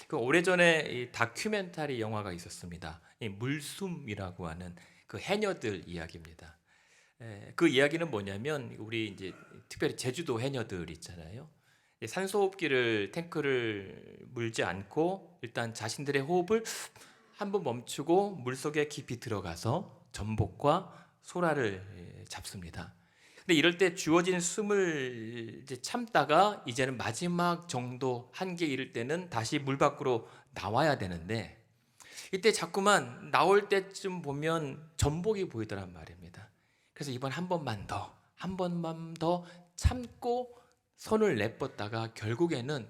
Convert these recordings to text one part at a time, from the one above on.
그 오래전에 이 다큐멘터리 영화가 있었습니다. 이 물숨이라고 하는 그 해녀들 이야기입니다. 그 이야기는 뭐냐면 우리 이제 특별히 제주도 해녀들 있잖아요. 산소호흡기를 탱크를 물지 않고 일단 자신들의 호흡을 한 번 멈추고 물속에 깊이 들어가서 전복과 소라를 잡습니다. 근데 이럴 때 주어진 숨을 이제 참다가 이제는 마지막 정도 한계 이를 때는 다시 물 밖으로 나와야 되는데 이때 자꾸만 나올 때쯤 보면 전복이 보이더란 말입니다. 그래서 이번 한 번만 더 참고 손을 내뻗다가 결국에는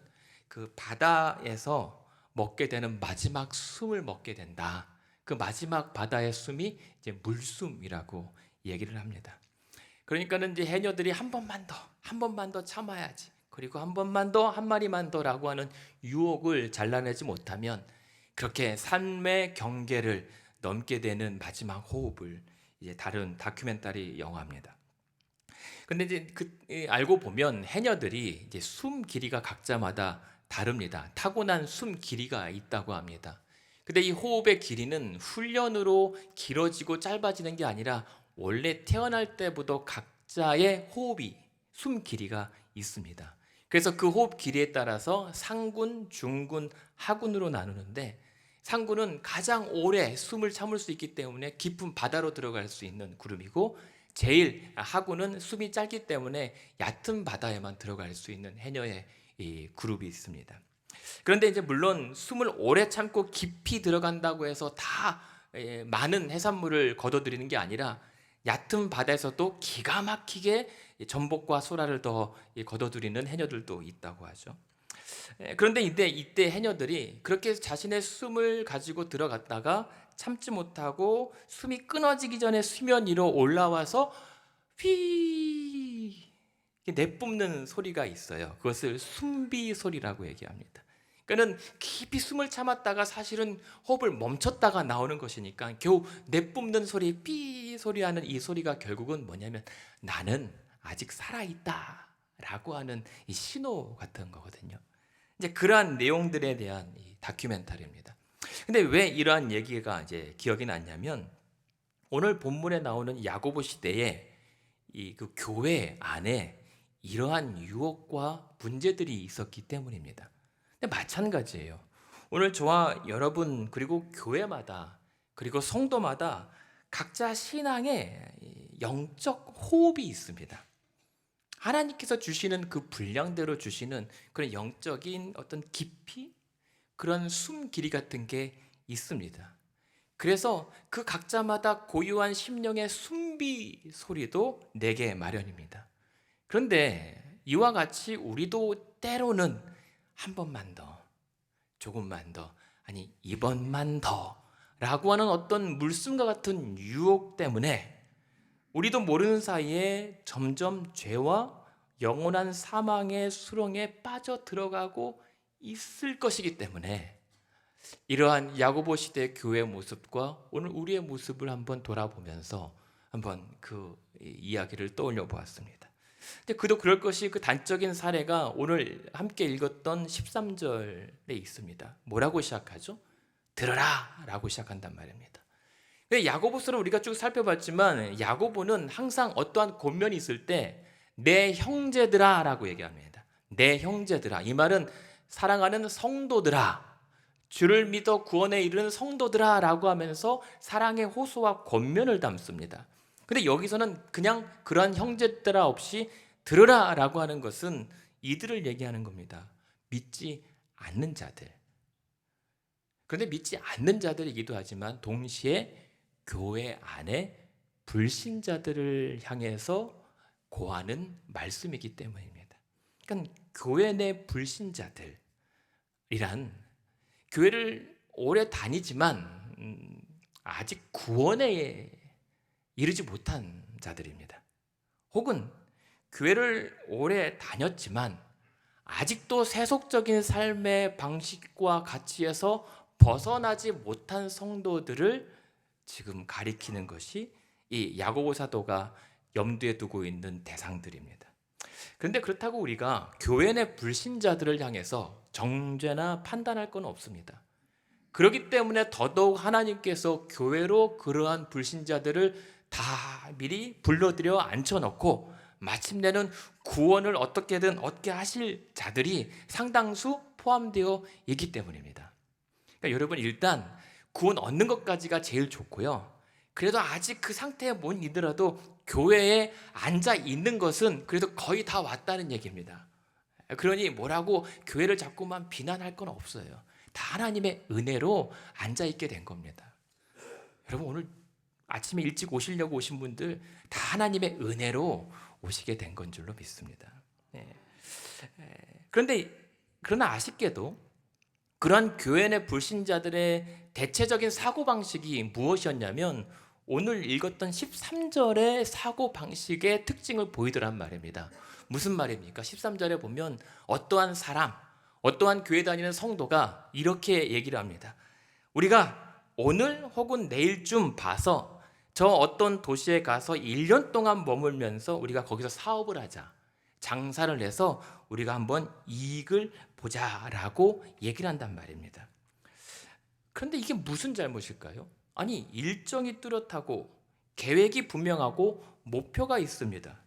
그 바다에서 먹게 되는 마지막 숨을 먹게 된다. 그 마지막 바다의 숨이 이제 물숨이라고 얘기를 합니다. 그러니까는 이제 해녀들이 한 번만 더 참아야지. 그리고 한 번만 더, 한 마리만 더라고 하는 유혹을 잘라내지 못하면 그렇게 삶의 경계를 넘게 되는 마지막 호흡을 이제 다룬 다큐멘터리 영화입니다. 근데 이제 알고 보면 해녀들이 이제 숨 길이가 각자마다 다릅니다. 타고난 숨 길이가 있다고 합니다. 근데 이 호흡의 길이는 훈련으로 길어지고 짧아지는 게 아니라 원래 태어날 때부터 각자의 호흡이 숨 길이가 있습니다. 그래서 그 호흡 길이에 따라서 상군, 중군, 하군으로 나누는데 상군은 가장 오래 숨을 참을 수 있기 때문에 깊은 바다로 들어갈 수 있는 그룹이고 제일 하군은 숨이 짧기 때문에 얕은 바다에만 들어갈 수 있는 해녀의 이 그룹이 있습니다. 그런데 이제 물론 숨을 오래 참고 깊이 들어간다고 해서 다 많은 해산물을 걷어들이는 게 아니라 얕은 바다에서도 기가 막히게 전복과 소라를 더 걷어들이는 해녀들도 있다고 하죠. 그런데 이때 해녀들이 그렇게 자신의 숨을 가지고 들어갔다가 참지 못하고 숨이 끊어지기 전에 수면 위로 올라와서 휘 내뿜는 소리가 있어요. 그것을 숨비 소리라고 얘기합니다. 그러니까는 깊이 숨을 참았다가 사실은 호흡을 멈췄다가 나오는 것이니까 겨우 내뿜는 소리, 삐 소리하는 이 소리가 결국은 뭐냐면 나는 아직 살아있다라고 하는 이 신호 같은 거거든요. 이제 그러한 내용들에 대한 이 다큐멘터리입니다. 근데 왜 이러한 얘기가 이제 기억이 났냐면 오늘 본문에 나오는 야고보 시대에 이 그 교회 안에 이러한 유혹과 문제들이 있었기 때문입니다. 근데 마찬가지예요. 오늘 저와 여러분 그리고 교회마다 그리고 성도마다 각자 신앙에 영적 호흡이 있습니다. 하나님께서 주시는 그 분량대로 주시는 그런 영적인 어떤 깊이, 그런 숨 길이 같은 게 있습니다. 그래서 그 각자마다 고유한 심령의 숨비 소리도 내게 마련입니다. 그런데 이와 같이 우리도 때로는 한 번만 더, 조금만 더, 아니 이번만 더 라고 하는 어떤 물숨과 같은 유혹 때문에 우리도 모르는 사이에 점점 죄와 영원한 사망의 수렁에 빠져 들어가고 있을 것이기 때문에 이러한 야고보 시대 교회의 모습과 오늘 우리의 모습을 한번 돌아보면서 한번 그 이야기를 떠올려 보았습니다. 근데 그도 그럴 것이 그 단적인 사례가 오늘 함께 읽었던 13절에 있습니다. 뭐라고 시작하죠? 들어라 라고 시작한단 말입니다. 야고보서를 우리가 쭉 살펴봤지만 야고보는 항상 어떠한 권면이 있을 때 내 형제들아 라고 얘기합니다. 내 형제들아. 이 말은 사랑하는 성도들아, 주를 믿어 구원에 이르는 성도들아 라고 하면서 사랑의 호소와 권면을 담습니다. 근데 여기서는 그냥 그러한 형제들아 없이 들으라 라고 하는 것은 이들을 얘기하는 겁니다. 믿지 않는 자들. 그런데 믿지 않는 자들이기도 하지만 동시에 교회 안에 불신자들을 향해서 고하는 말씀이기 때문입니다. 그러니까 교회 내 불신자들이란 교회를 오래 다니지만 아직 구원에 이르지 못한 자들입니다. 혹은 교회를 오래 다녔지만 아직도 세속적인 삶의 방식과 가치에서 벗어나지 못한 성도들을 지금 가리키는 것이 이 야고보 사도가 염두에 두고 있는 대상들입니다. 그런데 그렇다고 우리가 교회 내 불신자들을 향해서 정죄나 판단할 건 없습니다. 그렇기 때문에 더더욱 하나님께서 교회로 그러한 불신자들을 다 미리 불러들여 앉혀놓고 마침내는 구원을 어떻게든 얻게 하실 자들이 상당수 포함되어 있기 때문입니다. 그러니까 여러분, 일단 구원 얻는 것까지가 제일 좋고요. 그래도 아직 그 상태에 못 이르더라도 교회에 앉아 있는 것은 그래도 거의 다 왔다는 얘기입니다. 그러니 뭐라고 교회를 자꾸만 비난할 건 없어요. 다 하나님의 은혜로 앉아 있게 된 겁니다. 여러분, 오늘 아침에 일찍 오시려고 오신 분들 다 하나님의 은혜로 오시게 된 건 줄로 믿습니다. 그러나 아쉽게도 그러한 교회 내 불신자들의 대체적인 사고방식이 무엇이었냐면 오늘 읽었던 13절의 사고방식의 특징을 보이더란 말입니다. 무슨 말입니까? 13절에 보면 어떠한 사람, 어떠한 교회 다니는 성도가 이렇게 얘기를 합니다. 우리가 오늘 혹은 내일쯤 봐서 저 어떤 도시에 가서 1년 동안 머물면서 우리가 거기서 사업을 하자, 장사를 해서 우리가 한번 이익을 보자라고 얘기를 한단 말입니다. 그런데 이게 무슨 잘못일까요? 아니, 일정이 뚜렷하고 계획이 분명하고 목표가 있습니다.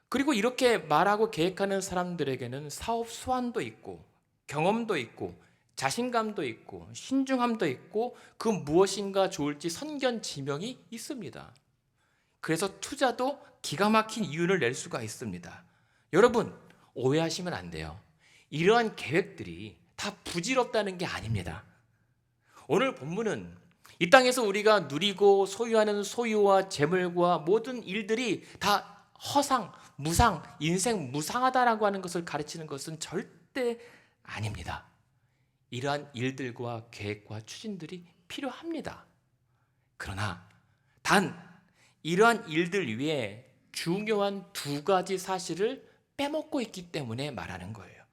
그리고 이렇게 말하고 계획하는 사람들에게는 사업 수완도 있고 경험도 있고 자신감도 있고 신중함도 있고 그 무엇인가 좋을지 선견지명이 있습니다. 그래서 투자도 기가 막힌 이윤을 낼 수가 있습니다. 여러분, 오해하시면 안 돼요. 이러한 계획들이 다 부질없다는 게 아닙니다. 오늘 본문은 이 땅에서 우리가 누리고 소유하는 소유와 재물과 모든 일들이 다 허상, 무상, 인생 무상하다라고 하는 것을 가르치는 것은 절대 아닙니다. 이러한 일들과 계획과 추진들이 필요합니다. 그러나 단 이러한 일들 위에 중요한 두 가지 사실을 빼먹고 있기 때문에 말하는 거예요.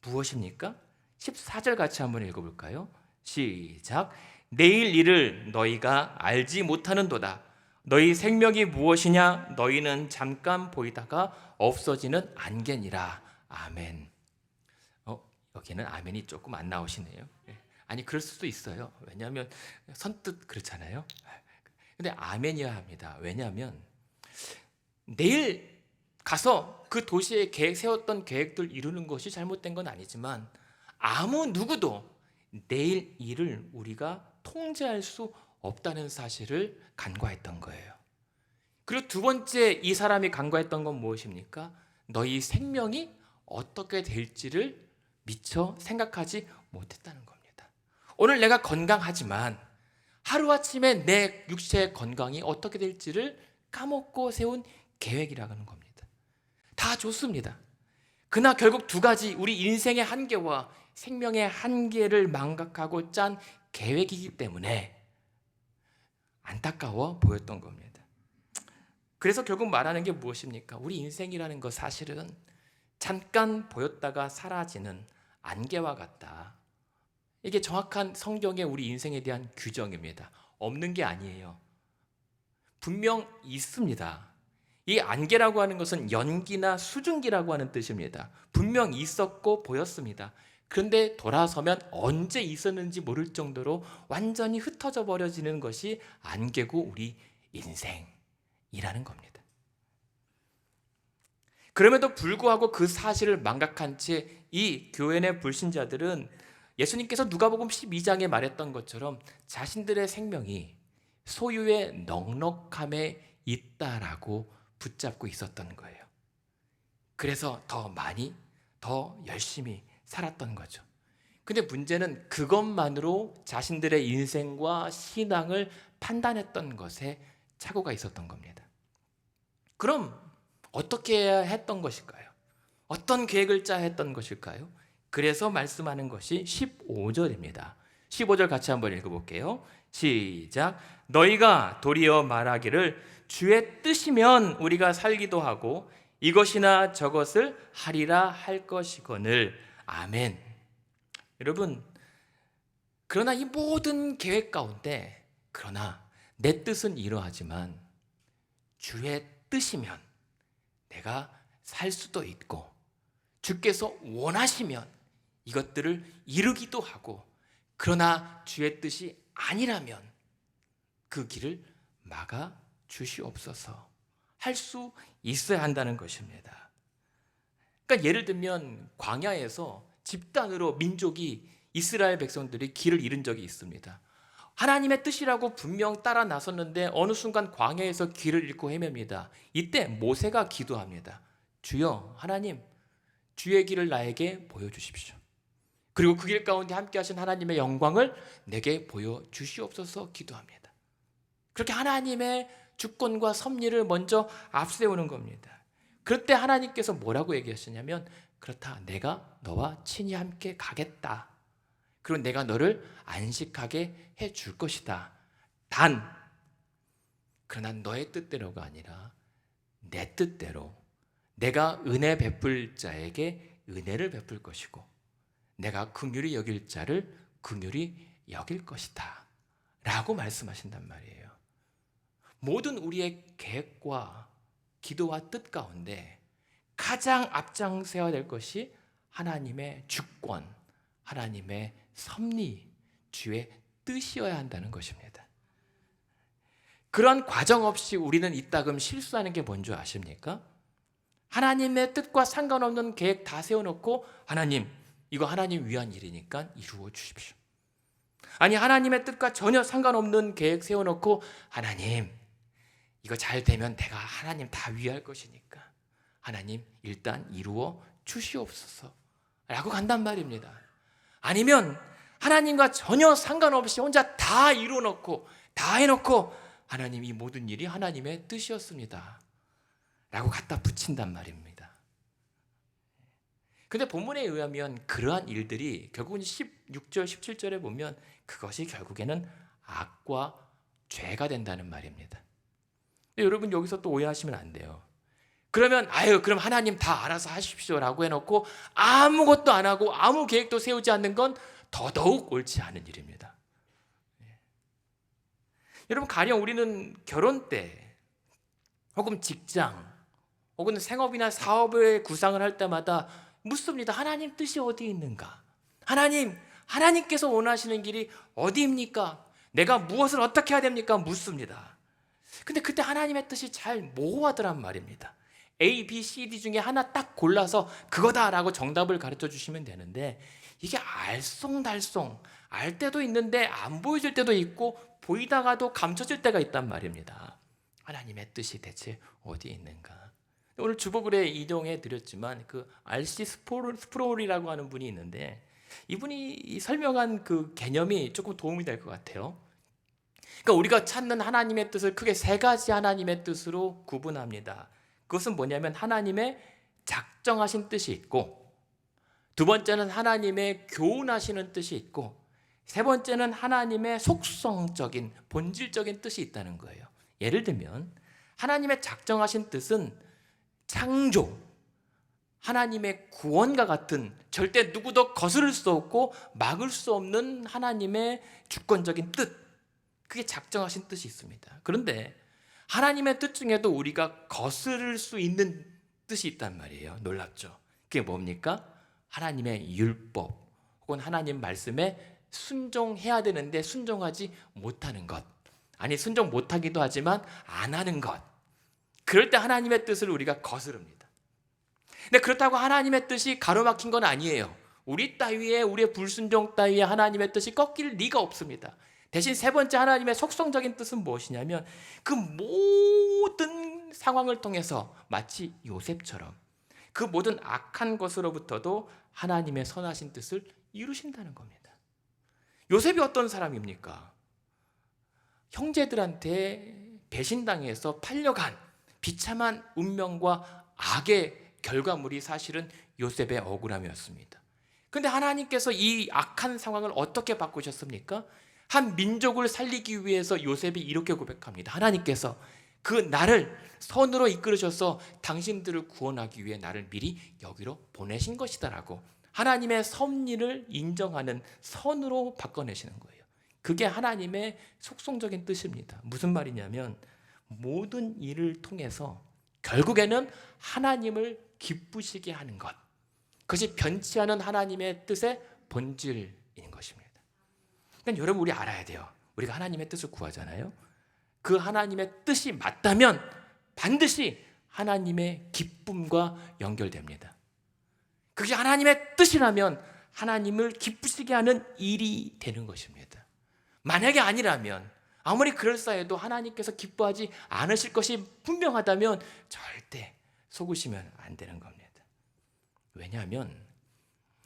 무엇입니까? 14절 같이 한번 읽어볼까요? 시작. 내일 일을 너희가 알지 못하는도다. 너희 생명이 무엇이냐? 너희는 잠깐 보이다가 없어지는 안개니라. 아멘. 여기는 아멘이 조금 안 나오시네요. 아니, 그럴 수도 있어요. 왜냐하면 선뜻 그렇잖아요. 근데 아멘이어야 합니다. 왜냐하면 내일 가서 그 도시에 세웠던 계획들 이루는 것이 잘못된 건 아니지만 아무 누구도 내일 일을 우리가 통제할 수 없다는 사실을 간과했던 거예요. 그리고 두 번째 이 사람이 간과했던 건 무엇입니까? 너희 생명이 어떻게 될지를 미처 생각하지 못했다는 겁니다. 오늘 내가 건강하지만 하루아침에 내 육체의 건강이 어떻게 될지를 까먹고 세운 계획이라는 겁니다. 다 좋습니다. 그러나 결국 두 가지, 우리 인생의 한계와 생명의 한계를 망각하고 짠 계획이기 때문에 안타까워 보였던 겁니다. 그래서 결국 말하는 게 무엇입니까? 우리 인생이라는 것 사실은 잠깐 보였다가 사라지는 안개와 같다. 이게 정확한 성경의 우리 인생에 대한 규정입니다. 없는 게 아니에요. 분명 있습니다. 이 안개라고 하는 것은 연기나 수증기라고 하는 뜻입니다. 분명 있었고 보였습니다. 그런데 돌아서면 언제 있었는지 모를 정도로 완전히 흩어져 버려지는 것이 안개고 우리 인생이라는 겁니다. 그럼에도 불구하고 그 사실을 망각한 채 이 교회 내 불신자들은 예수님께서 누가복음 12장에 말했던 것처럼 자신들의 생명이 소유의 넉넉함에 있다라고 붙잡고 있었던 거예요. 그래서 더 많이, 더 열심히 살았던 거죠. 근데 문제는 그것만으로 자신들의 인생과 신앙을 판단했던 것에 착오가 있었던 겁니다. 그럼 어떻게 해야 했던 것일까요? 어떤 계획을 짜야 했던 것일까요? 그래서 말씀하는 것이 15절입니다. 15절 같이 한번 읽어볼게요. 시작. 너희가 도리어 말하기를 주의 뜻이면 우리가 살기도 하고 이것이나 저것을 하리라 할 것이거늘. 아멘. 여러분, 그러나 이 모든 계획 가운데 그러나 내 뜻은 이러하지만 주의 뜻이면 내가 살 수도 있고 주께서 원하시면 이것들을 이루기도 하고, 그러나 주의 뜻이 아니라면 그 길을 막아 주시옵소서 할 수 있어야 한다는 것입니다. 그러니까 예를 들면 광야에서 집단으로 민족이, 이스라엘 백성들이 길을 잃은 적이 있습니다. 하나님의 뜻이라고 분명 따라 나섰는데 어느 순간 광야에서 길을 잃고 헤맵니다. 이때 모세가 기도합니다. 주여 하나님, 주의 길을 나에게 보여주십시오. 그리고 그 길 가운데 함께 하신 하나님의 영광을 내게 보여주시옵소서 기도합니다. 그렇게 하나님의 주권과 섭리를 먼저 앞세우는 겁니다. 그럴 때 하나님께서 뭐라고 얘기하시냐면, 그렇다, 내가 너와 친히 함께 가겠다. 그리고 내가 너를 안식하게 해줄 것이다. 그러나 너의 뜻대로가 아니라 내 뜻대로 내가 은혜 베풀 자에게 은혜를 베풀 것이고, 내가 긍휼히 여길 자를 긍휼히 여길 것이다 라고 말씀하신단 말이에요. 모든 우리의 계획과 기도와 뜻 가운데 가장 앞장서야 될 것이 하나님의 주권, 하나님의 섭리, 주의 뜻이어야 한다는 것입니다. 그런 과정 없이 우리는 이따금 실수하는 게 뭔지 아십니까? 하나님의 뜻과 상관없는 계획 다 세워놓고, 하나님, 이거 하나님 위한 일이니까 이루어 주십시오. 아니, 하나님의 뜻과 전혀 상관없는 계획 세워놓고, 하나님, 이거 잘 되면 내가 하나님 다 위할 것이니까 하나님 일단 이루어 주시옵소서 라고 간단 말입니다. 아니면 하나님과 전혀 상관없이 혼자 다 이루어놓고 다 해놓고, 하나님, 이 모든 일이 하나님의 뜻이었습니다 라고 갖다 붙인단 말입니다. 근데 본문에 의하면 그러한 일들이 결국은 16절 17절에 보면 그것이 결국에는 악과 죄가 된다는 말입니다. 여러분, 여기서 또 오해하시면 안 돼요. 그러면 그럼 하나님 다 알아서 하십시오 라고 해놓고 아무것도 안 하고 아무 계획도 세우지 않는 건 더더욱 옳지 않은 일입니다. 여러분, 가령 우리는 결혼 때 혹은 직장 혹은 생업이나 사업의 구상을 할 때마다 묻습니다. 하나님 뜻이 어디 있는가? 하나님께서 원하시는 길이 어디입니까? 내가 무엇을 어떻게 해야 됩니까? 묻습니다. 근데 그때 하나님의 뜻이 잘 모호하더란 말입니다. A, B, C, D 중에 하나 딱 골라서 그거다라고 정답을 가르쳐 주시면 되는데, 이게 알쏭달쏭, 알 때도 있는데 안 보여질 때도 있고 보이다가도 감춰질 때가 있단 말입니다. 하나님의 뜻이 대체 어디 있는가? 오늘 주보글에 이동해 드렸지만 그 R.C. 스프롤이라고 하는 분이 있는데, 이분이 설명한 그 개념이 조금 도움이 될 것 같아요. 그러니까 우리가 찾는 하나님의 뜻을 크게 세 가지 하나님의 뜻으로 구분합니다. 그것은 뭐냐면, 하나님의 작정하신 뜻이 있고, 두 번째는 하나님의 교훈하시는 뜻이 있고, 세 번째는 하나님의 속성적인 본질적인 뜻이 있다는 거예요. 예를 들면 하나님의 작정하신 뜻은 창조, 하나님의 구원과 같은 절대 누구도 거스를 수 없고 막을 수 없는 하나님의 주권적인 뜻, 그게 작정하신 뜻이 있습니다. 그런데 하나님의 뜻 중에도 우리가 거스를 수 있는 뜻이 있단 말이에요. 놀랍죠? 그게 뭡니까? 하나님의 율법 혹은 하나님 말씀에 순종해야 되는데 순종하지 못하는 것, 아니 순종 못하기도 하지만 안 하는 것, 그럴 때 하나님의 뜻을 우리가 거스릅니다. 근데 그렇다고 하나님의 뜻이 가로막힌 건 아니에요. 우리의 불순종 따위에 하나님의 뜻이 꺾일 리가 없습니다. 대신 세 번째 하나님의 속성적인 뜻은 무엇이냐면, 그 모든 상황을 통해서 마치 요셉처럼 그 모든 악한 것으로부터도 하나님의 선하신 뜻을 이루신다는 겁니다. 요셉이 어떤 사람입니까? 형제들한테 배신당해서 팔려간 비참한 운명과 악의 결과물이 사실은 요셉의 억울함이었습니다. 그런데 하나님께서 이 악한 상황을 어떻게 바꾸셨습니까? 한 민족을 살리기 위해서 요셉이 이렇게 고백합니다. 하나님께서 그 나를 선으로 이끌으셔서 당신들을 구원하기 위해 나를 미리 여기로 보내신 것이다라고 하나님의 섭리를 인정하는 선으로 바꿔내시는 거예요. 그게 하나님의 속성적인 뜻입니다. 무슨 말이냐면, 모든 일을 통해서 결국에는 하나님을 기쁘시게 하는 것, 그것이 변치 않은 하나님의 뜻의 본질인 것입니다. 그러니까 여러분, 우리 알아야 돼요. 우리가 하나님의 뜻을 구하잖아요. 그 하나님의 뜻이 맞다면 반드시 하나님의 기쁨과 연결됩니다. 그게 하나님의 뜻이라면 하나님을 기쁘시게 하는 일이 되는 것입니다. 만약에 아니라면, 아무리 그럴싸해도 하나님께서 기뻐하지 않으실 것이 분명하다면 절대 속으시면 안 되는 겁니다. 왜냐하면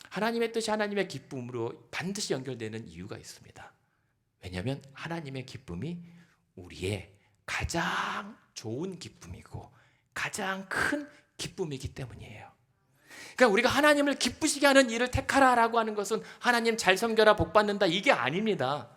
하나님의 뜻이 하나님의 기쁨으로 반드시 연결되는 이유가 있습니다. 왜냐하면 하나님의 기쁨이 우리의 가장 좋은 기쁨이고 가장 큰 기쁨이기 때문이에요. 그러니까 우리가 하나님을 기쁘시게 하는 일을 택하라라고 하는 것은 하나님 잘 섬겨라 복 받는다 이게 아닙니다.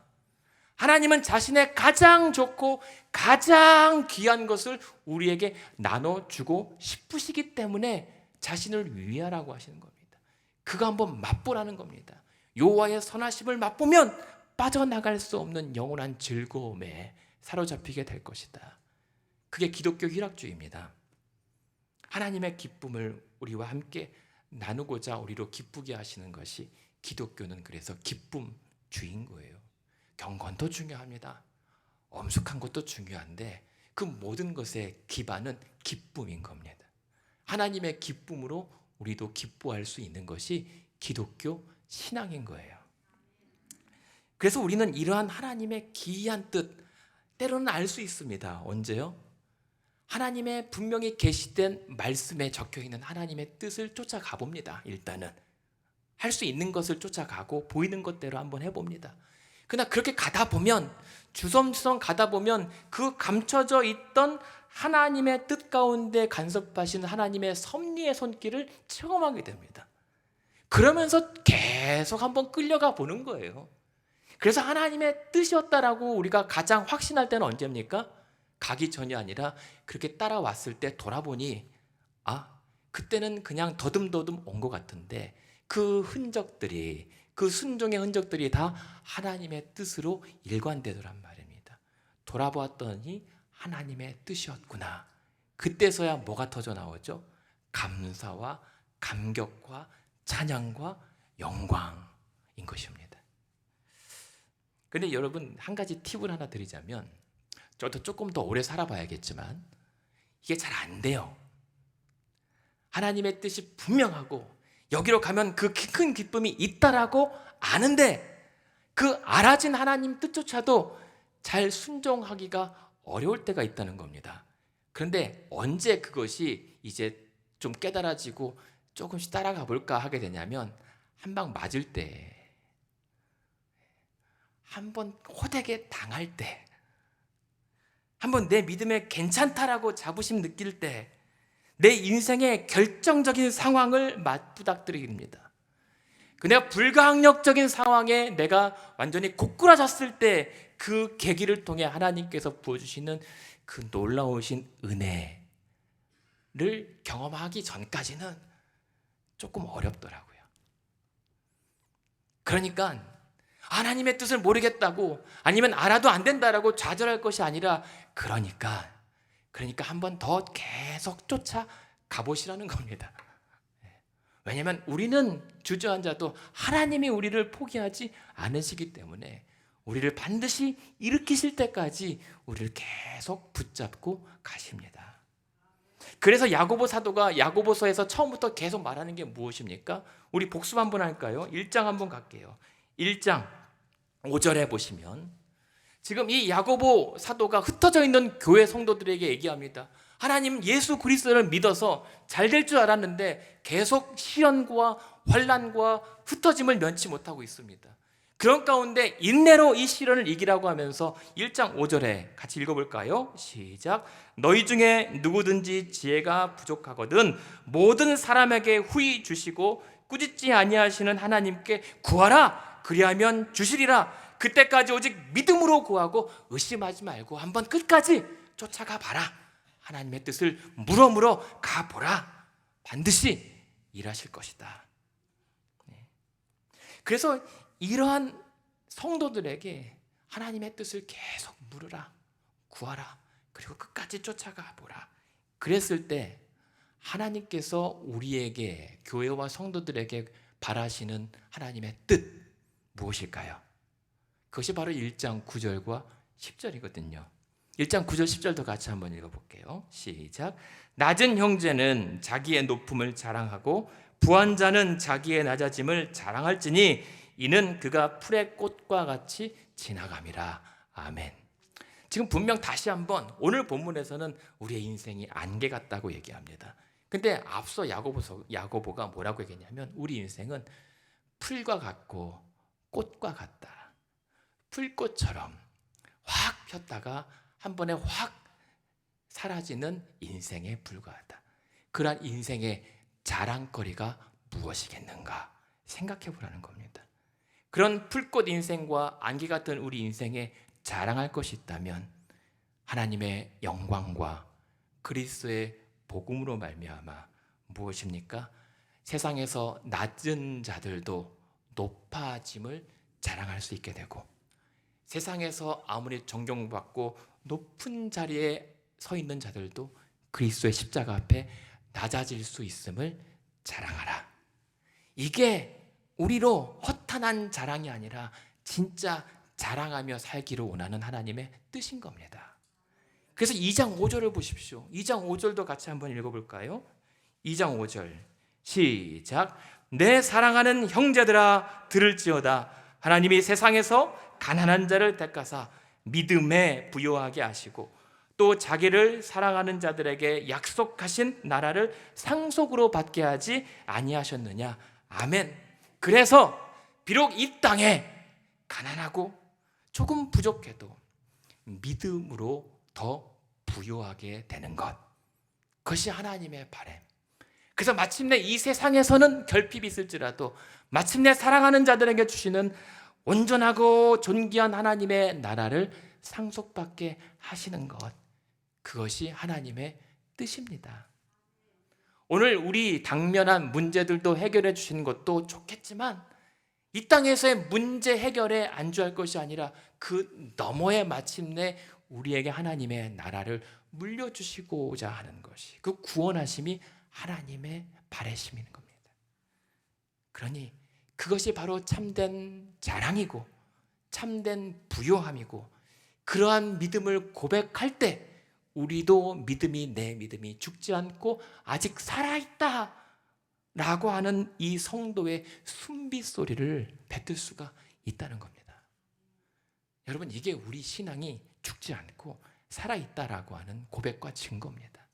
하나님은 자신의 가장 좋고 가장 귀한 것을 우리에게 나눠주고 싶으시기 때문에 자신을 위하라고 하시는 겁니다. 그거 한번 맛보라는 겁니다. 여호와의 선하심을 맛보면 빠져나갈 수 없는 영원한 즐거움에 사로잡히게 될 것이다. 그게 기독교 희락주의입니다. 하나님의 기쁨을 우리와 함께 나누고자 우리로 기쁘게 하시는 것이 기독교는 그래서 기쁨주의인 거예요. 경건도 중요합니다. 엄숙한 것도 중요한데 그 모든 것의 기반은 기쁨인 겁니다. 하나님의 기쁨으로 우리도 기뻐할 수 있는 것이 기독교 신앙인 거예요. 그래서 우리는 이러한 하나님의 기이한 뜻 때로는 알 수 있습니다. 언제요? 하나님의 분명히 계시된 말씀에 적혀있는 하나님의 뜻을 쫓아가 봅니다. 일단은 할 수 있는 것을 쫓아가고 보이는 것대로 한번 해봅니다. 그러나 그렇게 가다 보면 주섬주섬 가다 보면 그 감춰져 있던 하나님의 뜻 가운데 간섭하신 하나님의 섭리의 손길을 체험하게 됩니다. 그러면서 계속 한번 끌려가 보는 거예요. 그래서 하나님의 뜻이었다라고 우리가 가장 확신할 때는 언제입니까? 가기 전이 아니라 그렇게 따라왔을 때 돌아보니 그때는 그냥 더듬더듬 온 것 같은데 그 흔적들이, 그 순종의 흔적들이 다 하나님의 뜻으로 일관되더란 말입니다. 돌아보았더니 하나님의 뜻이었구나. 그때서야 뭐가 터져 나오죠? 감사와 감격과 찬양과 영광인 것입니다. 그런데 여러분, 한 가지 팁을 하나 드리자면, 저도 조금 더 오래 살아봐야겠지만 이게 잘 안 돼요. 하나님의 뜻이 분명하고 여기로 가면 그 큰 기쁨이 있다라고 아는데 그 알아진 하나님 뜻조차도 잘 순종하기가 어려울 때가 있다는 겁니다. 그런데 언제 그것이 이제 좀 깨달아지고 조금씩 따라가 볼까 하게 되냐면 한 방 맞을 때, 한번 호되게 당할 때, 한번 내 믿음에 괜찮다라고 자부심 느낄 때, 내 인생의 결정적인 상황을 맞부닥뜨립니다. 내가 불가항력적인 상황에 내가 완전히 고꾸라졌을 때 그 계기를 통해 하나님께서 부어주시는 그 놀라우신 은혜를 경험하기 전까지는 조금 어렵더라고요. 그러니까 하나님의 뜻을 모르겠다고 아니면 알아도 안 된다라고 좌절할 것이 아니라 그러니까 한 번 더 계속 쫓아가 보시라는 겁니다. 왜냐하면 우리는 주저앉아도 하나님이 우리를 포기하지 않으시기 때문에 우리를 반드시 일으키실 때까지 우리를 계속 붙잡고 가십니다. 그래서 야고보 사도가 야고보서에서 처음부터 계속 말하는 게 무엇입니까? 우리 복습 한번 할까요? 1장 한번 갈게요. 1장 5절에 보시면 지금 이 야고보 사도가 흩어져 있는 교회 성도들에게 얘기합니다. 하나님 예수 그리스도를 믿어서 잘 될 줄 알았는데 계속 시련과 환난과 흩어짐을 면치 못하고 있습니다. 그런 가운데 인내로 이 시련을 이기라고 하면서 1장 5절에 같이 읽어볼까요? 시작. 너희 중에 누구든지 지혜가 부족하거든 모든 사람에게 후히 주시고 꾸짖지 아니하시는 하나님께 구하라. 그리하면 주시리라. 그때까지 오직 믿음으로 구하고 의심하지 말고 한번 끝까지 쫓아가 봐라. 하나님의 뜻을 물어 가보라. 반드시 일하실 것이다. 그래서 이러한 성도들에게 하나님의 뜻을 계속 물으라, 구하라, 그리고 끝까지 쫓아가 보라. 그랬을 때 하나님께서 우리에게, 교회와 성도들에게 바라시는 하나님의 뜻 무엇일까요? 그것이 바로 1장 9절과 10절이거든요. 1장 9절 10절도 같이 한번 읽어볼게요. 시작. 낮은 형제는 자기의 높음을 자랑하고 부한 자는 자기의 낮아짐을 자랑할지니 이는 그가 풀의 꽃과 같이 지나감이라. 아멘. 지금 분명 다시 한번 오늘 본문에서는 우리의 인생이 안개 같다고 얘기합니다. 근데 앞서 야고보가 뭐라고 얘기했냐면 우리 인생은 풀과 같고 꽃과 같다. 풀꽃처럼 확 폈다가 한 번에 확 사라지는 인생에 불과하다. 그러한 인생의 자랑거리가 무엇이겠는가 생각해 보라는 겁니다. 그런 풀꽃 인생과 안개 같은 우리 인생에 자랑할 것이 있다면 하나님의 영광과 그리스도의 복음으로 말미암아 무엇입니까? 세상에서 낮은 자들도 높아짐을 자랑할 수 있게 되고, 세상에서 아무리 존경받고 높은 자리에 서 있는 자들도 그리스도의 십자가 앞에 낮아질 수 있음을 자랑하라. 이게 우리로 허탄한 자랑이 아니라 진짜 자랑하며 살기를 원하는 하나님의 뜻인 겁니다. 그래서 2장 5절을 보십시오. 2장 5절도 같이 한번 읽어볼까요? 2장 5절 시작. 내 사랑하는 형제들아 들을지어다. 하나님이 세상에서 가난한 자를 택하사 믿음에 부요하게 하시고 또 자기를 사랑하는 자들에게 약속하신 나라를 상속으로 받게 하지 아니하셨느냐. 아멘. 그래서 비록 이 땅에 가난하고 조금 부족해도 믿음으로 더 부요하게 되는 것, 그것이 하나님의 바람. 그래서 마침내 이 세상에서는 결핍이 있을지라도 마침내 사랑하는 자들에게 주시는 온전하고 존귀한 하나님의 나라를 상속받게 하시는 것, 그것이 하나님의 뜻입니다. 오늘 우리 당면한 문제들도 해결해 주시는 것도 좋겠지만 이 땅에서의 문제 해결에 안주할 것이 아니라 그 너머에 마침내 우리에게 하나님의 나라를 물려주시고자 하는 것이, 그 구원하심이 하나님의 바라심인 겁니다. 그러니 그것이 바로 참된 자랑이고 참된 부요함이고, 그러한 믿음을 고백할 때 우리도 믿음이, 내 믿음이 죽지 않고 아직 살아있다 라고 하는 이 성도의 숨빗소리를 뱉을 수가 있다는 겁니다. 여러분, 이게 우리 신앙이 죽지 않고 살아있다라고 하는 고백과 증거입니다.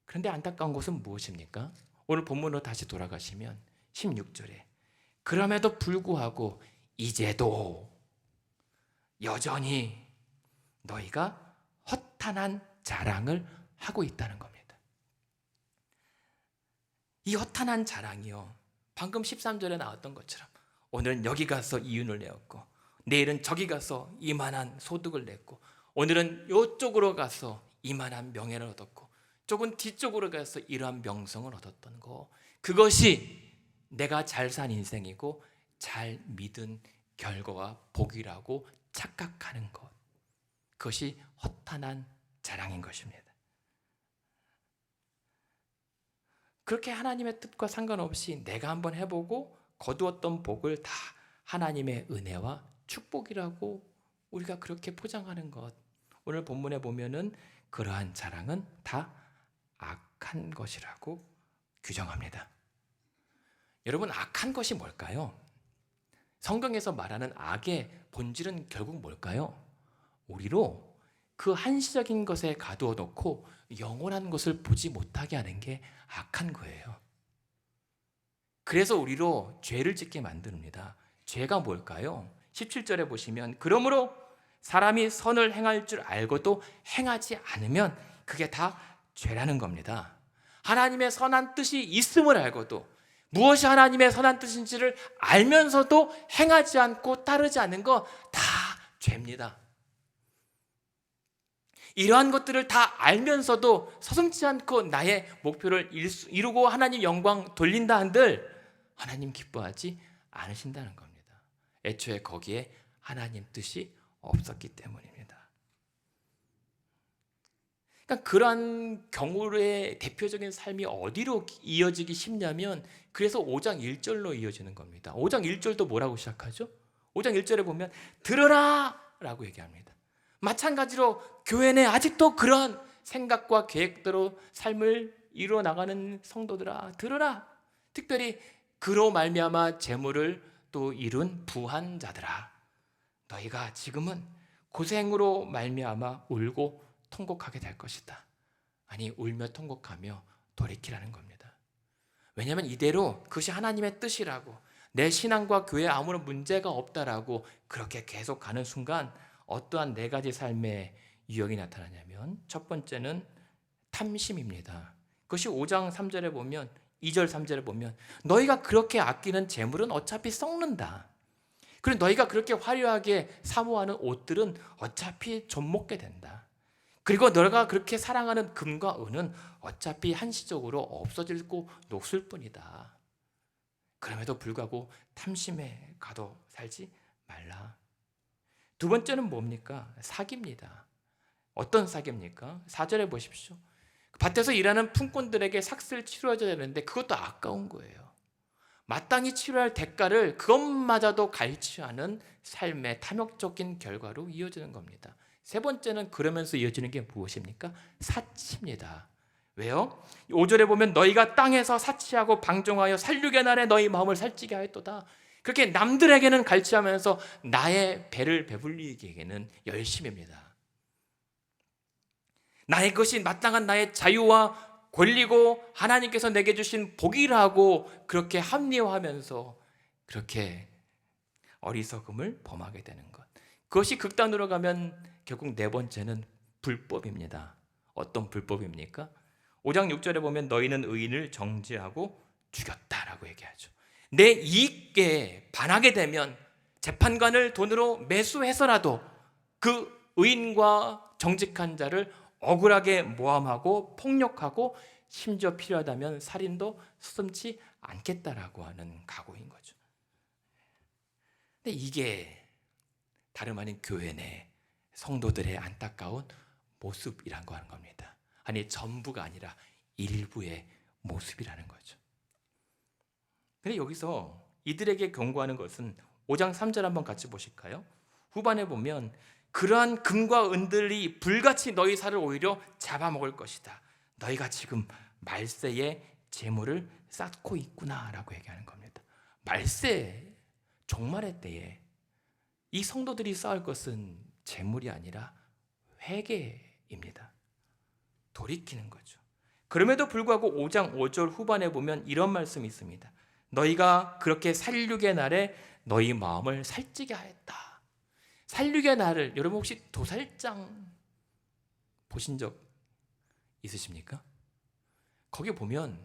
그런데 안타까운 것은 무엇입니까? 오늘 본문으로 다시 돌아가시면 16절에 그럼에도 불구하고 이제도 여전히 너희가 허탄한 자랑을 하고 있다는 겁니다. 이 허탄한 자랑이요, 방금 13절에 나왔던 것처럼 오늘은 여기 가서 이윤을 내었고 내일은 저기 가서 이만한 소득을 냈고 오늘은 이쪽으로 가서 이만한 명예를 얻었고 조금 뒤쪽으로 가서 이러한 명성을 얻었던 거, 그것이 내가 잘 산 인생이고 잘 믿은 결과와 복이라고 착각하는 것, 그것이 허탄한 자랑인 것입니다. 그렇게 하나님의 뜻과 상관없이 내가 한번 해보고 거두었던 복을 다 하나님의 은혜와 축복이라고 우리가 그렇게 포장하는 것, 오늘 본문에 보면은 그러한 자랑은 다 악한 것이라고 규정합니다. 여러분, 악한 것이 뭘까요? 성경에서 말하는 악의 본질은 결국 뭘까요? 우리로 그 한시적인 것에 가두어 놓고 영원한 것을 보지 못하게 하는 게 악한 거예요. 그래서 우리로 죄를 짓게 만듭니다. 죄가 뭘까요? 17절에 보시면 그러므로 사람이 선을 행할 줄 알고도 행하지 않으면 그게 다 죄라는 겁니다. 하나님의 선한 뜻이 있음을 알고도, 무엇이 하나님의 선한 뜻인지를 알면서도 행하지 않고 따르지 않는 거 다 죄입니다. 이러한 것들을 다 알면서도 서슴지 않고 나의 목표를 이루고 하나님 영광 돌린다 한들 하나님 기뻐하지 않으신다는 겁니다. 애초에 거기에 하나님 뜻이 없었기 때문입니다. 그러니까 그러한 경우의 대표적인 삶이 어디로 이어지기 쉽냐면 그래서 5장 1절로 이어지는 겁니다. 5장 1절도 뭐라고 시작하죠? 5장 1절에 보면 들어라 라고 얘기합니다. 마찬가지로 교회 내 아직도 그런 생각과 계획대로 삶을 이루어 나가는 성도들아 들어라. 특별히 그로 말미암아 재물을 또 이룬 부한 자들아, 너희가 지금은 고생으로 말미암아 울고 통곡하게 될 것이다. 아니 울며 통곡하며 돌이키라는 겁니다. 왜냐하면 이대로 그것이 하나님의 뜻이라고, 내 신앙과 교회에 아무런 문제가 없다라고 그렇게 계속 가는 순간 어떠한 네 가지 삶의 유형이 나타나냐면, 첫 번째는 탐심입니다. 그것이 5장 3절에 보면, 2절 3절에 보면 너희가 그렇게 아끼는 재물은 어차피 썩는다. 그리고 너희가 그렇게 화려하게 사모하는 옷들은 어차피 좀먹게 된다. 그리고 너희가 그렇게 사랑하는 금과 은은 어차피 한시적으로 없어지고 녹슬 뿐이다. 그럼에도 불구하고 탐심에 가도 살지 말라. 두 번째는 뭡니까? 사기입니다. 어떤 사기입니까? 4절에 보십시오. 밭에서 일하는 품꾼들에게 삭슬 치러져야 되는데 그것도 아까운 거예요. 마땅히 치러야 할 대가를 그것마저도 갈취 않은 삶의 탐욕적인 결과로 이어지는 겁니다. 세 번째는 그러면서 이어지는 게 무엇입니까? 사치입니다. 왜요? 5절에 보면 너희가 땅에서 사치하고 방종하여 살육의 날에 너희 마음을 살찌게 하였도다. 그렇게 남들에게는 갈취하면서 나의 배를 배불리기에는 열심입니다. 나의 것이 마땅한 나의 자유와 권리고 하나님께서 내게 주신 복이라고 그렇게 합리화하면서 그렇게 어리석음을 범하게 되는 것. 그것이 극단으로 가면 결국 네 번째는 불법입니다. 어떤 불법입니까? 5장 6절에 보면 너희는 의인을 정죄하고 죽였다라고 얘기하죠. 내 이익에 반하게 되면 재판관을 돈으로 매수해서라도 그 의인과 정직한 자를 억울하게 모함하고 폭력하고 심지어 필요하다면 살인도 서슴지 않겠다라고 하는 각오인 거죠. 근데 이게 다름 아닌 교회 내 성도들의 안타까운 모습이라고 하는 겁니다. 아니 전부가 아니라 일부의 모습이라는 거죠. 근데 여기서 이들에게 경고하는 것은 5장 3절 한번 같이 보실까요? 후반에 보면 그러한 금과 은들이 불같이 너희 살을 오히려 잡아먹을 것이다. 너희가 지금 말세의 재물을 쌓고 있구나 라고 얘기하는 겁니다. 말세, 종말의 때에 이 성도들이 쌓을 것은 재물이 아니라 회개입니다. 돌이키는 거죠. 그럼에도 불구하고 5장 5절 후반에 보면 이런 말씀이 있습니다. 너희가 그렇게 살육의 날에 너희 마음을 살찌게 하였다. 살육의 날을, 여러분 혹시 도살장 보신 적 있으십니까? 거기 보면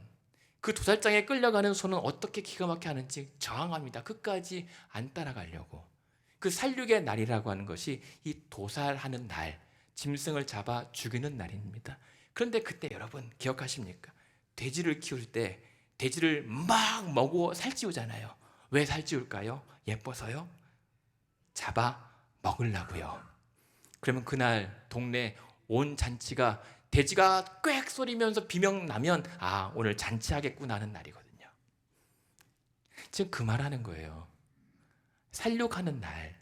그 도살장에 끌려가는 소는 어떻게 기가 막히게 하는지 저항합니다. 끝까지 안 따라가려고. 그 살육의 날이라고 하는 것이 이 도살하는 날, 짐승을 잡아 죽이는 날입니다. 그런데 그때 여러분 기억하십니까? 돼지를 키울 때 돼지를 막 먹어 살찌우잖아요. 왜 살찌울까요? 예뻐서요? 잡아 먹으려고요. 그러면 그날 동네 온 잔치가 돼지가 꽥 소리면서 비명 나면 아 오늘 잔치하겠구나 하는 날이거든요. 지금 그 말하는 거예요. 살육하는 날,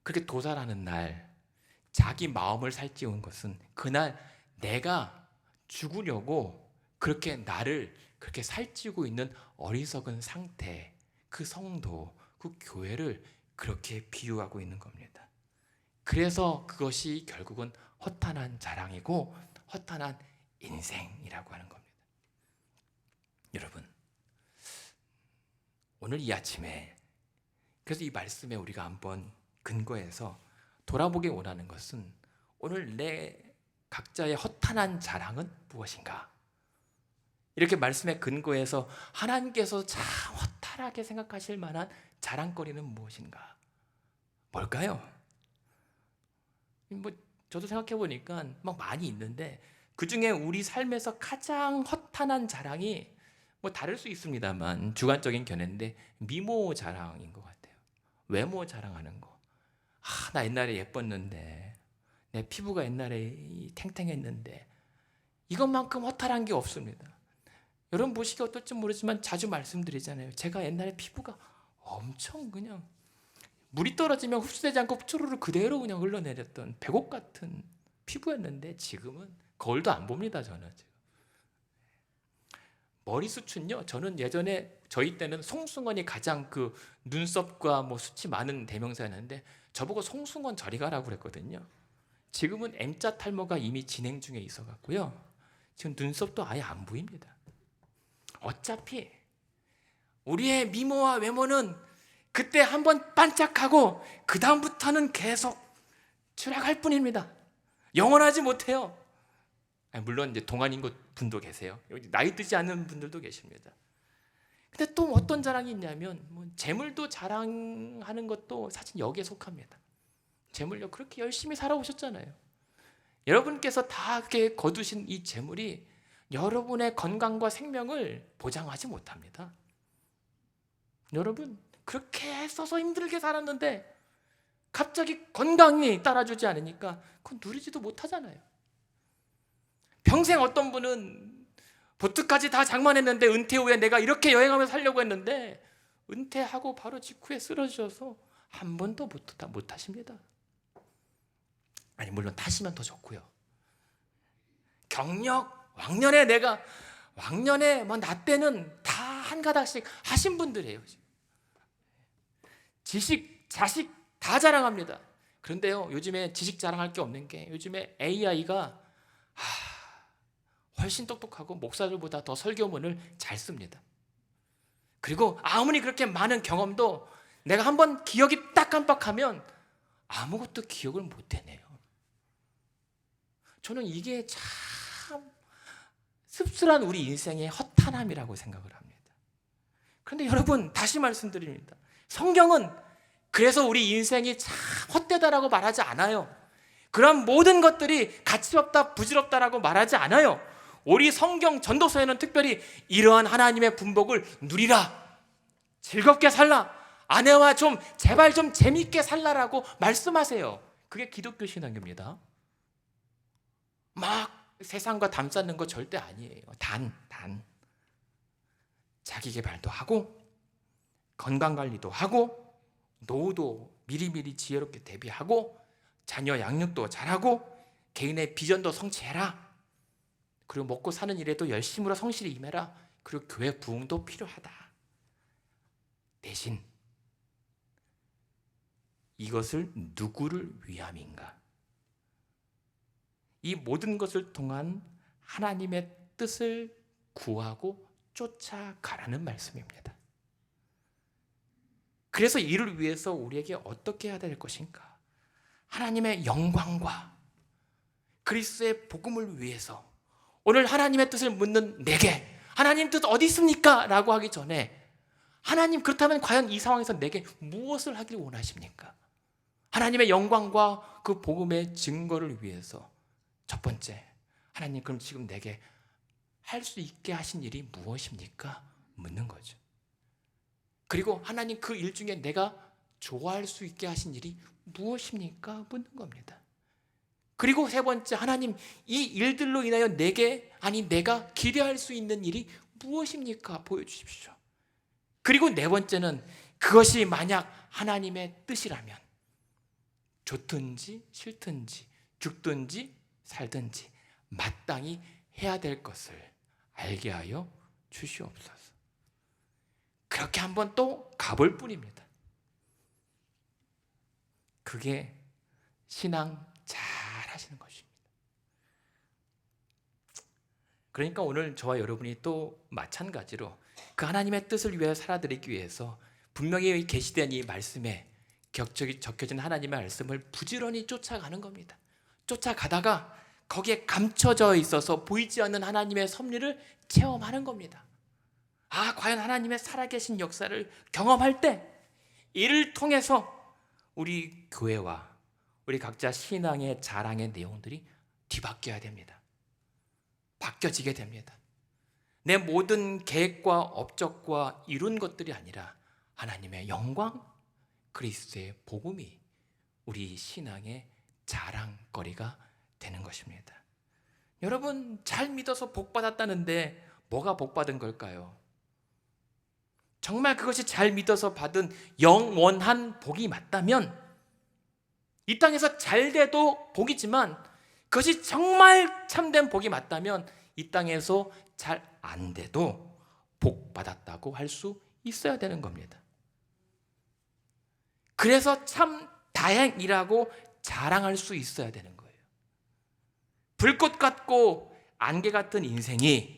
그렇게 도살하는 날, 자기 마음을 살찌운 것은 그날 내가 죽으려고 그렇게 나를 그렇게 살찌고 있는 어리석은 상태, 그 성도, 그 교회를 그렇게 비유하고 있는 겁니다. 그래서 그것이 결국은 허탄한 자랑이고 허탄한 인생이라고 하는 겁니다. 여러분, 오늘 이 아침에 그래서 이 말씀에 우리가 한번 근거해서 돌아보기 원하는 것은 오늘 내 각자의 허탄한 자랑은 무엇인가? 이렇게 말씀에 근거해서 하나님께서 참 허탈하게 생각하실 만한 자랑거리는 무엇인가? 뭘까요? 뭐 저도 생각해 보니까 막 많이 있는데 그 중에 우리 삶에서 가장 허탄한 자랑이 뭐 다를 수 있습니다만 주관적인 견해인데 미모 자랑인 것 같아요. 외모 자랑하는 거. 아, 나 옛날에 예뻤는데 내 피부가 옛날에 탱탱했는데 이것만큼 허탈한 게 없습니다. 여러분 보시기 어떨지 모르지만 자주 말씀드리잖아요. 제가 옛날에 피부가 엄청 그냥 물이 떨어지면 흡수되지 않고 쪼르르 그대로 그냥 흘러내렸던 백옥 같은 피부였는데 지금은 거울도 안 봅니다. 저는 지금. 머리숱은요, 저는 예전에 저희 때는 송승헌이 가장 그 눈썹과 뭐 숱이 많은 대명사였는데 저보고 송승헌 저리 가라고 그랬거든요. 지금은 M자 탈모가 이미 진행 중에 있어 갖고요, 지금 눈썹도 아예 안 보입니다. 어차피 우리의 미모와 외모는 그때 한번 반짝하고 그 다음부터는 계속 추락할 뿐입니다. 영원하지 못해요. 물론 이제 동안인 분도 계세요. 나이 뜨지 않는 분들도 계십니다. 근데 또 어떤 자랑이 있냐면 뭐 재물도 자랑하는 것도 사실 여기에 속합니다. 재물요, 그렇게 열심히 살아오셨잖아요. 여러분께서 다 그렇게 거두신 이 재물이 여러분의 건강과 생명을 보장하지 못합니다. 여러분 그렇게 써서 힘들게 살았는데 갑자기 건강이 따라주지 않으니까 그건 누리지도 못하잖아요. 평생 어떤 분은 보트까지 다 장만했는데 은퇴 후에 내가 이렇게 여행하면서 살려고 했는데 은퇴하고 바로 직후에 쓰러져서 한 번도 못 타십니다. 아니 물론 타시면 더 좋고요. 경력, 왕년에 뭐 나 때는 다 한 가닥씩 하신 분들이에요. 지식, 자식 다 자랑합니다. 그런데요, 요즘에 지식 자랑할 게 없는 게 요즘에 AI가 훨씬 똑똑하고 목사들보다 더 설교문을 잘 씁니다. 그리고 아무리 그렇게 많은 경험도 내가 한번 기억이 딱 깜빡하면 아무것도 기억을 못 해내요. 저는 이게 참 씁쓸한 우리 인생의 허탄함이라고 생각을 합니다. 그런데 여러분 다시 말씀드립니다. 성경은 그래서 우리 인생이 참 헛되다라고 말하지 않아요. 그런 모든 것들이 가치없다, 부질없다라고 말하지 않아요. 우리 성경 전도서에는 특별히 이러한 하나님의 분복을 누리라, 즐겁게 살라, 아내와 제발 좀 재밌게 살라라고 말씀하세요. 그게 기독교 신앙입니다. 막 세상과 담쌓는 거 절대 아니에요. 단 자기 개발도 하고 건강관리도 하고 노후도 미리미리 지혜롭게 대비하고 자녀 양육도 잘하고 개인의 비전도 성취해라. 그리고 먹고 사는 일에도 열심으로 성실히 임해라. 그리고 교회 부흥도 필요하다. 대신 이것을 누구를 위함인가? 이 모든 것을 통한 하나님의 뜻을 구하고 쫓아가라는 말씀입니다. 그래서 이를 위해서 우리에게 어떻게 해야 될 것인가? 하나님의 영광과 그리스도의 복음을 위해서 오늘 하나님의 뜻을 묻는 내게 하나님 뜻 어디 있습니까? 라고 하기 전에 하나님 그렇다면 과연 이 상황에서 내게 무엇을 하길 원하십니까? 하나님의 영광과 그 복음의 증거를 위해서 첫 번째, 하나님 그럼 지금 내게 할 수 있게 하신 일이 무엇입니까? 묻는 거죠. 그리고 하나님 그 일 중에 내가 좋아할 수 있게 하신 일이 무엇입니까? 묻는 겁니다. 그리고 세 번째, 하나님 이 일들로 인하여 내가 기대할 수 있는 일이 무엇입니까? 보여주십시오. 그리고 네 번째는 그것이 만약 하나님의 뜻이라면 좋든지 싫든지 죽든지 살든지 마땅히 해야 될 것을 알게 하여 주시옵소서. 그렇게 한번 또 가볼 뿐입니다. 그게 신앙 잘 하시는 것입니다. 그러니까 오늘 저와 여러분이 또 마찬가지로 그 하나님의 뜻을 위해 살아드리기 위해서 분명히 계시된 이 말씀에 적혀진 하나님의 말씀을 부지런히 쫓아가는 겁니다. 쫓아가다가 거기에 감춰져 있어서 보이지 않는 하나님의 섭리를 체험하는 겁니다. 과연 하나님의 살아계신 역사를 경험할 때 이를 통해서 우리 교회와 우리 각자 신앙의 자랑의 내용들이 뒤바뀌어야 됩니다. 바뀌어지게 됩니다. 내 모든 계획과 업적과 이룬 것들이 아니라 하나님의 영광, 그리스도의 복음이 우리 신앙의 자랑거리가 되는 것입니다. 여러분, 잘 믿어서 복 받았다는데 뭐가 복 받은 걸까요? 정말 그것이 잘 믿어서 받은 영원한 복이 맞다면, 이 땅에서 잘 돼도 복이지만 그것이 정말 참된 복이 맞다면 이 땅에서 잘 안 돼도 복 받았다고 할 수 있어야 되는 겁니다. 그래서 참 다행이라고 자랑할 수 있어야 되는 거예요. 불꽃 같고 안개 같은 인생이,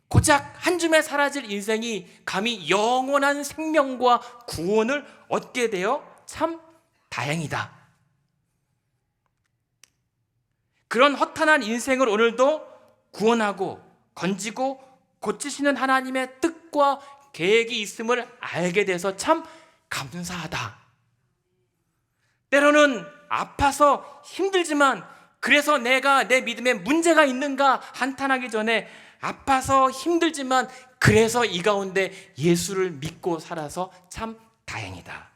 고작 한 줌에 사라질 인생이 감히 영원한 생명과 구원을 얻게 되어 참 다행이다. 그런 허탄한 인생을 오늘도 구원하고 건지고 고치시는 하나님의 뜻과 계획이 있음을 알게 돼서 참 감사하다. 때로는 아파서 힘들지만 그래서 내가 내 믿음에 문제가 있는가 한탄하기 전에 아파서 힘들지만 그래서 이 가운데 예수를 믿고 살아서 참 다행이다.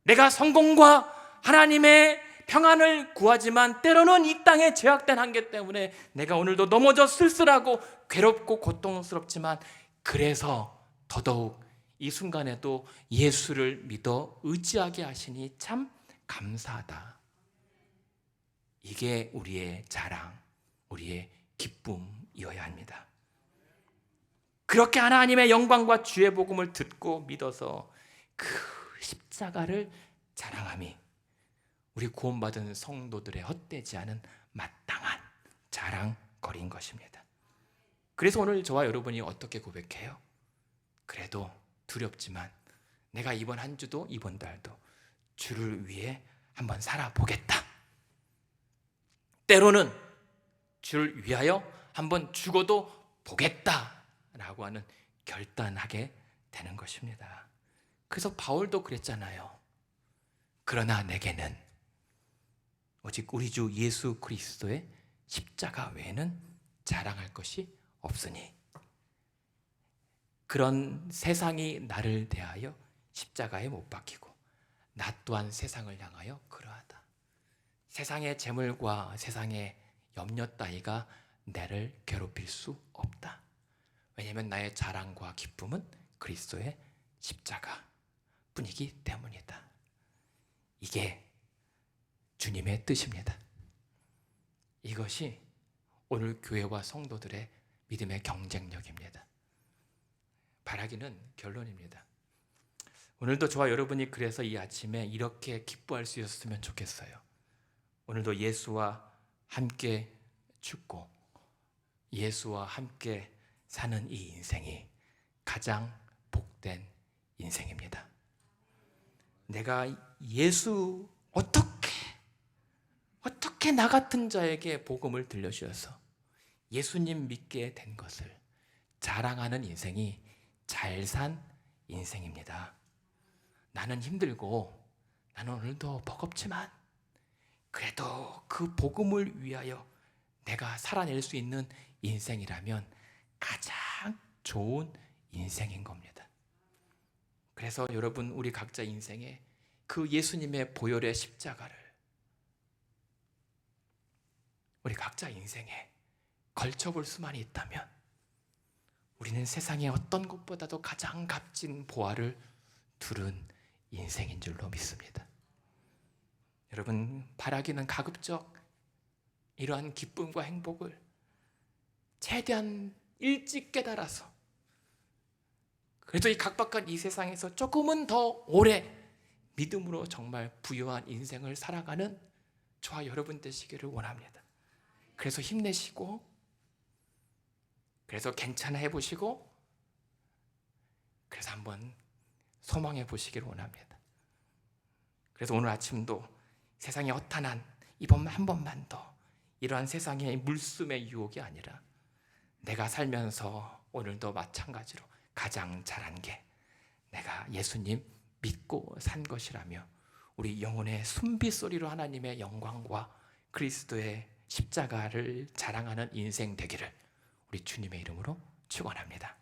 내가 성공과 하나님의 평안을 구하지만 때로는 이 땅의 죄악된 한계 때문에 내가 오늘도 넘어져 쓸쓸하고 괴롭고 고통스럽지만 그래서 더더욱 이 순간에도 예수를 믿어 의지하게 하시니 참 감사하다. 이게 우리의 자랑, 우리의 기쁨이어야 합니다. 그렇게 하나님의 영광과 주의 복음을 듣고 믿어서 그 십자가를 자랑함이 우리 구원받은 성도들의 헛되지 않은 마땅한 자랑거리인 것입니다. 그래서 오늘 저와 여러분이 어떻게 고백해요? 그래도 두렵지만 내가 이번 한 주도 이번 달도 주를 위해 한번 살아보겠다. 때로는 주를 위하여 한번 죽어도 보겠다라고 하는 결단하게 되는 것입니다. 그래서 바울도 그랬잖아요. 그러나 내게는 오직 우리 주 예수 그리스도의 십자가 외에는 자랑할 것이 없으니, 그런 세상이 나를 대하여 십자가에 못 박히고 나 또한 세상을 향하여 그러하다. 세상의 재물과 세상의 염려 따위가 나를 괴롭힐 수 없다. 왜냐하면 나의 자랑과 기쁨은 그리스도의 십자가 뿐이기 때문이다. 이게 주님의 뜻입니다. 이것이 오늘 교회와 성도들의 믿음의 경쟁력입니다. 바라기는 결론입니다. 오늘도 저와 여러분이 그래서 이 아침에 이렇게 기뻐할 수 있었으면 좋겠어요. 오늘도 예수와 함께 죽고 예수와 함께 사는 이 인생이 가장 복된 인생입니다. 내가 예수 어떻게 나 같은 자에게 복음을 들려주셔서 예수님 믿게 된 것을 자랑하는 인생이 잘 산 인생입니다. 나는 힘들고 나는 오늘도 버겁지만 그래도 그 복음을 위하여 내가 살아낼 수 있는 인생이라면 가장 좋은 인생인 겁니다. 그래서 여러분, 우리 각자 인생에 그 예수님의 보혈의 십자가를 우리 각자 인생에 걸쳐볼 수만 있다면 우리는 세상의 어떤 것보다도 가장 값진 보화를 두른 인생인 줄로 믿습니다. 여러분, 바라기는 가급적 이러한 기쁨과 행복을 최대한 일찍 깨달아서 그래도 이 각박한 이 세상에서 조금은 더 오래 믿음으로 정말 부유한 인생을 살아가는 저와 여러분 되시기를 원합니다. 그래서 힘내시고, 그래서 괜찮아 해보시고, 그래서 한번 소망해 보시기를 원합니다. 그래서 오늘 아침도 세상의 허탄한 이번 한 번만 더 이러한 세상의 물숨의 유혹이 아니라 내가 살면서 오늘도 마찬가지로 가장 잘한 게 내가 예수님 믿고 산 것이라며 우리 영혼의 숨빗소리로 하나님의 영광과 그리스도의 십자가를 자랑하는 인생 되기를 우리 주님의 이름으로 축원합니다.